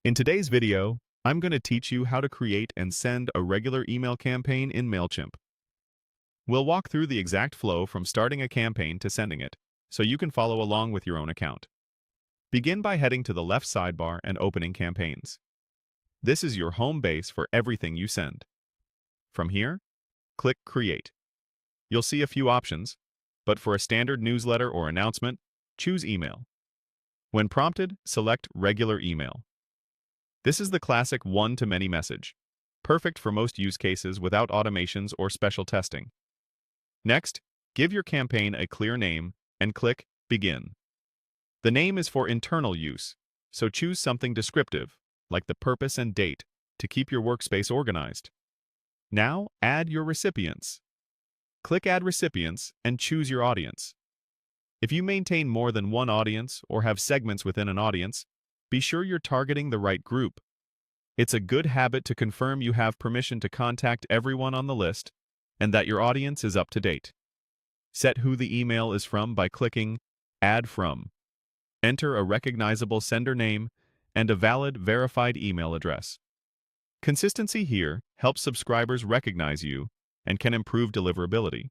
In today's video, I'm going to teach you how to create and send a regular email campaign in Mailchimp. We'll walk through the exact flow from starting a campaign to sending it, so you can follow along with your own account. Begin by heading to the left sidebar and opening Campaigns. This is your home base for everything you send. From here, click Create. You'll see a few options, but for a standard newsletter or announcement, choose Email. When prompted, select Regular Email. This is the classic one-to-many message, perfect for most use cases without automations or special testing. Next, give your campaign a clear name and click Begin. The name is for internal use, so choose something descriptive, like the purpose and date, to keep your workspace organized. Now, add your recipients. Click Add Recipients and choose your audience. If you maintain more than one audience or have segments within an audience, be sure you're targeting the right group. It's a good habit to confirm you have permission to contact everyone on the list and that your audience is up to date. Set who the email is from by clicking Add From. Enter a recognizable sender name and a valid, verified email address. Consistency here helps subscribers recognize you and can improve deliverability.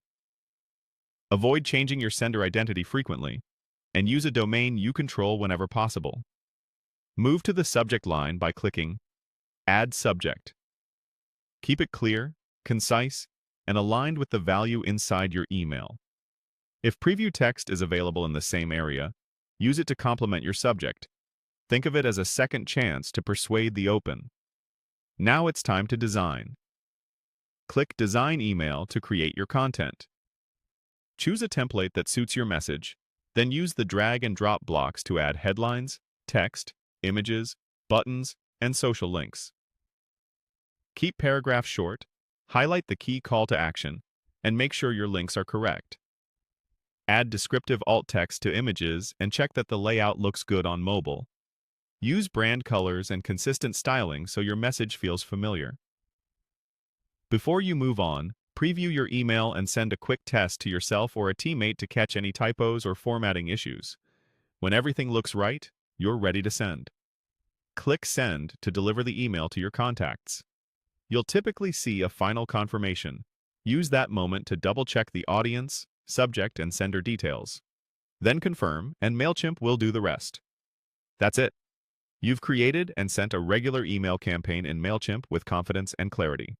Avoid changing your sender identity frequently, and use a domain you control whenever possible. Move to the subject line by clicking Add Subject. Keep it clear, concise, and aligned with the value inside your email. If preview text is available in the same area, use it to complement your subject. Think of it as a second chance to persuade the open. Now it's time to design. Click Design Email to create your content. Choose a template that suits your message, then use the drag and drop blocks to add headlines, text, images, buttons, and social links. Keep paragraphs short, highlight the key call to action, and make sure your links are correct. Add descriptive alt text to images and check that the layout looks good on mobile. Use brand colors and consistent styling so your message feels familiar. Before you move on, preview your email and send a quick test to yourself or a teammate to catch any typos or formatting issues. When everything looks right, you're ready to send. Click Send to deliver the email to your contacts. You'll typically see a final confirmation. Use that moment to double-check the audience, subject, and sender details. Then confirm, and Mailchimp will do the rest. That's it. You've created and sent a regular email campaign in Mailchimp with confidence and clarity.